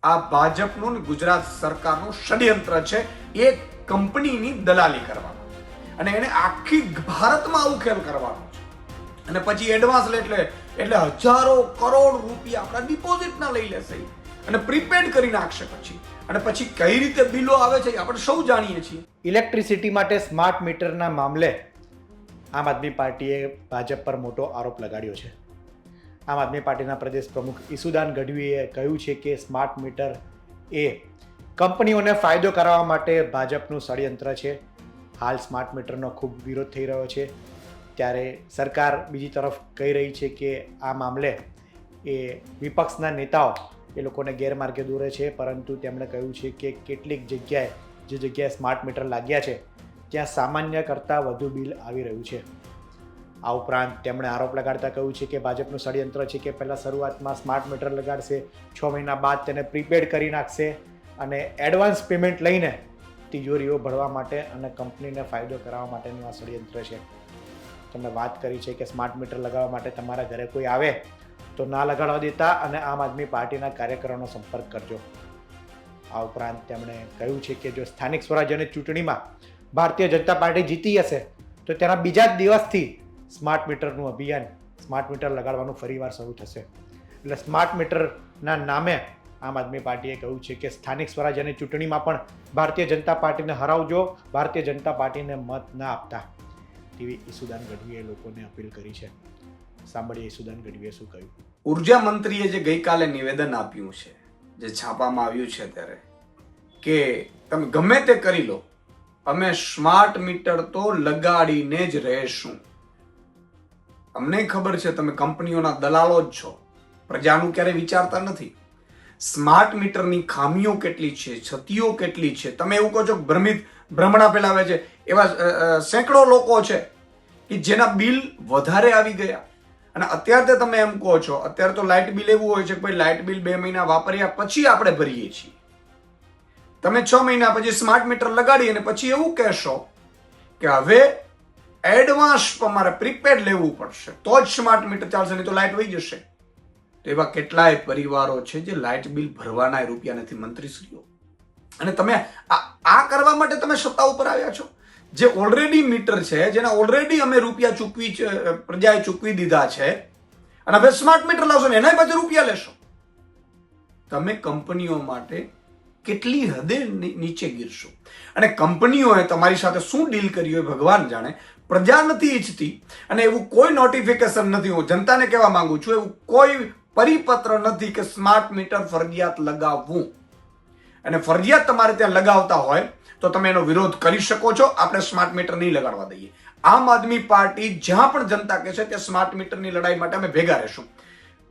આ ભાજપનું ને ગુજરાત સરકારનું ષડયંત્ર છે એક કંપનીની દલાલી કરવાનું અને એને આખી ભારતમાં આવું ખેલ કરવાનો છે અને પછી એડવાન્સ એટલે હજારો કરોડ રૂપિયા આપણા ડિપોઝિટના લઈ લેશે અને પ્રીપેડ કરી નાખશે અને પછી કઈ રીતે બિલો આવે છે આપણે સૌ જાણીએ છીએ. ઇલેક્ટ્રિસિટી માટે સ્માર્ટ મીટરના મામલે આમ આદમી પાર્ટીએ ભાજપ પર મોટો આરોપ લગાડ્યો છે. આમ આદમી પાર્ટીના પ્રદેશ પ્રમુખ ઈસુદાન ગઢવીએ કહ્યું છે કે સ્માર્ટ મીટર એ કંપનીઓને ફાયદો કરાવવા માટે ભાજપનું ષડયંત્ર છે. હાલ સ્માર્ટ મીટરનો ખૂબ વિરોધ થઈ રહ્યો છે, ત્યારે સરકાર બીજી તરફ કહી રહી છે કે આ મામલે એ વિપક્ષના નેતાઓ એ લોકોને ગેરમાર્ગે દોરે છે, પરંતુ તેમણે કહ્યું છે કે કેટલીક જગ્યાએ જે જગ્યાએ સ્માર્ટ મીટર લાગ્યા છે ત્યાં સામાન્ય કરતાં વધુ બિલ આવી રહ્યું છે. આ ઉપરાંત તેમણે આરોપ લગાડતા કહ્યું છે કે ભાજપનું ષડયંત્ર છે કે પહેલાં શરૂઆતમાં સ્માર્ટ મીટર લગાડશે, 6 મહિના બાદ તેને પ્રીપેડ કરી નાખશે અને એડવાન્સ પેમેન્ટ લઈને તિજોરીઓ ભરવા માટે અને કંપનીને ફાયદો કરાવવા માટેનું આ ષડયંત્ર છે. તેમણે વાત કરી છે કે સ્માર્ટ મીટર લગાવવા માટે તમારા ઘરે કોઈ આવે તો ના લગાડવા દેતા અને આમ આદમી પાર્ટીના કાર્યકરોનો સંપર્ક કરજો. આ ઉપરાંત તેમણે કહ્યું છે કે જો સ્થાનિક સ્વરાજ્યની ચૂંટણીમાં ભારતીય જનતા પાર્ટી જીતી હશે તો તેના બીજા જ દિવસથી સ્માર્ટ મીટરનું અભિયાન, સ્માર્ટ મીટર લગાડવાનું ફરીવાર શરૂ થશે. એટલે સ્માર્ટ મીટરના નામે આમ આદમી પાર્ટીએ કહ્યું છે કે સ્થાનિક સ્વરાજ્યની ચૂંટણીમાં પણ ભારતીય જનતા પાર્ટીને હરાવજો, ભારતીય જનતા પાર્ટીને મત ના આપતા તેવી ઈસુદાન ગઢવીએ લોકોને અપીલ કરી છે. સાંભળીએ ઈસુદાન ગઢવીએ શું કહ્યું. ઉર્જા મંત્રીએ જે ગઈકાલે નિવેદન આપ્યું છે, જે છાપામાં આવ્યું છે ત્યારે, કે તમે ગમે તે કરી લો, અમે સ્માર્ટ મીટર તો લગાડીને જ રહેશું. અમને ખબર છે તમે કંપનીઓના દલાલો જ છો, પ્રજાનું ક્યારેય વિચારતા નથી. સ્માર્ટ મીટરની ખામીઓ કેટલી છે, ક્ષતિઓ કેટલી છે, તમે એવું કહો છો ભ્રમણા ફેલાવે છે. એવા સેંકડો લોકો છે કે જેના બિલ વધારે આવી ગયા અને અત્યારે તમે એમ કહો છો, અત્યારે તો લાઇટ બિલ એવું હોય છે કે ભાઈ લાઇટ બિલ 2 મહિના વાપર્યા પછી આપણે ભરીએ છીએ. તમે 6 મહિના પછી સ્માર્ટ મીટર લગાડી અને પછી એવું કહેશો કે હવે એડવાન્સ તમારે પ્રીપેડ લેવું પડશે તો જ સ્માર્ટ મીટર ચાલશે, નહીં તો લાઇટ વહી જશે. તો એવા કેટલાય પરિવારો છે જે લાઇટ બિલ ભરવાના રૂપિયા નથી મંત્રીશ્રીઓ. અને તમે આ કરવા માટે તમે સત્તા ઉપર આવ્યા છો. જે ઓલરેડી મીટર છે, જેના ઓલરેડી અમે રૂપિયા ચૂકવી પ્રજાએ ચૂકવી દીધા છે અને હવે સ્માર્ટ મીટર લાવશો ને એના પાછળ રૂપિયા લેશો. તમે કંપનીઓ માટે કેટલી હદે નીચે ગીરશો અને કંપનીઓએ તમારી સાથે શું ડીલ કરી હોય ભગવાન જાણે. પ્રજા નથી ઈચ્છતી અને એવું કોઈ નોટિફિકેશન નથી. હું જનતાને કહેવા માંગુ છું, એવું કોઈ પરિપત્ર નથી કે સ્માર્ટ મીટર ફરજિયાત લગાવવું. અને ફરજિયાત તમારે ત્યાં લગાવતા હોય તો તમે એનો વિરોધ કરી શકો છો. આપણે સ્માર્ટ મીટર નહીં લગાડવા દઈએ. આમ આદમી પાર્ટી જ્યાં પણ જનતા કહે છે ત્યાં સ્માર્ટ મીટરની લડાઈ માટે અમે ભેગા રહેશું.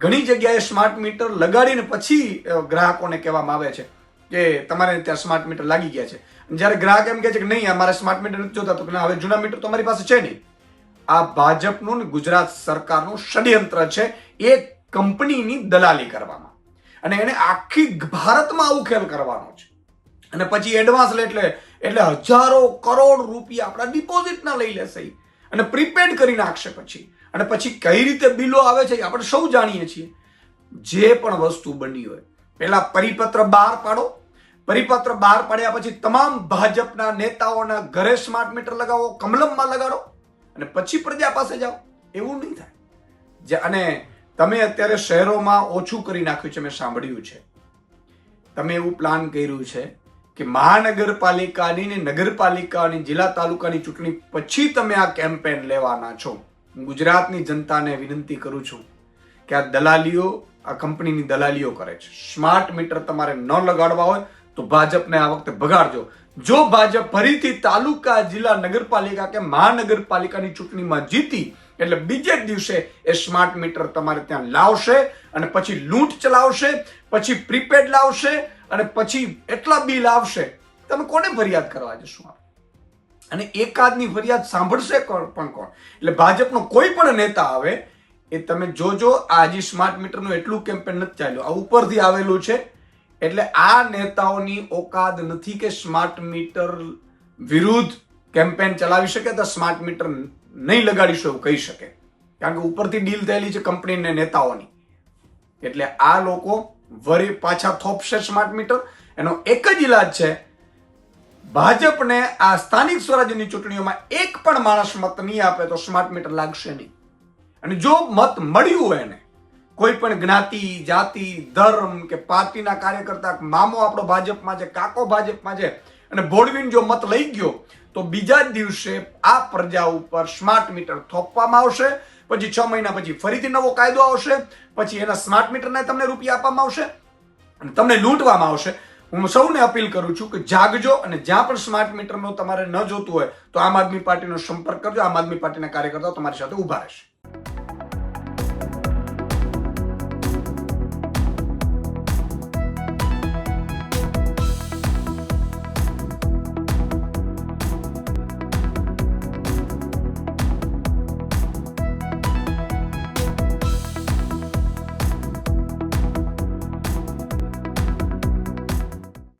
ઘણી જગ્યાએ સ્માર્ટ મીટર લગાડીને પછી ગ્રાહકોને કહેવામાં આવે છે કે તમારે ત્યાં સ્માર્ટ મીટર લાગી ગયા છે. જ્યારે ગ્રાહક એમ કહે છે કે નહીં અમારે સ્માર્ટ મીટર નથી જોતા, તો હવે જૂના મીટર તો અમારી પાસે છે નહીં. આ ભાજપનું ને ગુજરાત સરકારનું ષડયંત્ર છે એક કંપનીની દલાલી કરવામાં અને એને આખી ભારતમાં આવું ખેલ કરવાનો છે અને પછી એડવાન્સ એટલે હજારો કરોડ રૂપિયા આપણા ડિપોઝિટના લઈ લેશે અને પ્રીપેડ કરી નાખશે અને પછી કઈ રીતે બિલો આવે છે આપણે સૌ જાણીએ છીએ. જે પણ વસ્તુ બની હોય પહેલા પરિપત્ર બહાર પાડો, પરિપત્ર બહાર પાડ્યા પછી તમામ ભાજપના નેતાઓના ઘરે સ્માર્ટ મીટર લગાવો, કમલમમાં લગાડો અને પછી પ્રજા પાસે જાઓ. એવું નહીં થાય. અને તમે અત્યારે શહેરોમાં ઓછું કરી નાખ્યું છે, મેં સાંભળ્યું છે. તમે એવું પ્લાન કર્યું છે કે મહાનગરપાલિકાની ને નગરપાલિકાની, જિલ્લા તાલુકાની ચૂંટણી પછી તમે આ કેમ્પેન લેવાના છો. હું ગુજરાતની જનતાને વિનંતી કરું છું કે આ દલાલીઓ, આ કંપનીની દલાલીઓ કરે છે. સ્માર્ટ મીટર તમારે ન લગાડવા હોય તો ભાજપને આ વખતે ભગાડજો. જો ભાજપ ફરીથી તાલુકા, જિલ્લા, નગરપાલિકા કે મહાનગરપાલિકાની ચૂંટણીમાં જીતી એટલે બીજે જ દિવસે એ સ્માર્ટ મીટર તમારે ત્યાં લાવશે અને પછી લૂંટ ચલાવશે, પછી પ્રીપેડ લાવશે અને પછી એટલા બિલ આવશે, તમે કોને ફરિયાદ કરવા જશો? અને એકાદની ફરિયાદ સાંભળશે પણ કોણ? એટલે ભાજપનો કોઈ પણ નેતા આવે એ તમે જોજો. આ હજી સ્માર્ટ મીટરનું એટલું કેમ્પેન નથી ચાલ્યું, આ ઉપરથી આવેલું છે. એટલે આ નેતાઓની ઓકાદ નથી કે સ્માર્ટ મીટર વિરુદ્ધ કેમ્પેન ચલાવી શકે તો સ્માર્ટ મીટર નહીં લગાડીશું એવું કહી શકે, કારણ કે ઉપરથી ડીલ થયેલી છે કંપની ને નેતાઓની. એટલે આ લોકો વળી પાછા થોપશે સ્માર્ટ મીટર. એનો એક જ ઈલાજ છે, ભાજપને આ સ્થાનિક સ્વરાજ્યની ચૂંટણીઓમાં એક પણ માણસ મત નહીં આપે તો સ્માર્ટ મીટર લાગશે નહીં. અને જો મત મળ્યું હોય એને કોઈ પણ જ્ઞાતિ, જાતિ, ધર્મ કે પાર્ટીના કાર્યકર્તા, મામો આપણો ભાજપમાં છે, કાકો ભાજપમાં છે, અને ભોળવીને જો મત લઈ ગયો તો બીજા જ દિવસે આ પ્રજા ઉપર સ્માર્ટ મીટર થોપવામાં આવશે. પછી 6 મહિના પછી ફરીથી નવો કાયદો આવશે, પછી એના સ્માર્ટ મીટરના તમને રૂપિયા આપવામાં આવશે અને તમને લૂંટવામાં આવશે. હું સૌને અપીલ કરું છું કે જાગજો, અને જ્યાં પણ સ્માર્ટ મીટરનો તમારે ન જોતું હોય તો આમ આદમી પાર્ટીનો સંપર્ક કરજો. આમ આદમી પાર્ટીના કાર્યકર્તાઓ તમારી સાથે ઊભા રહેશે.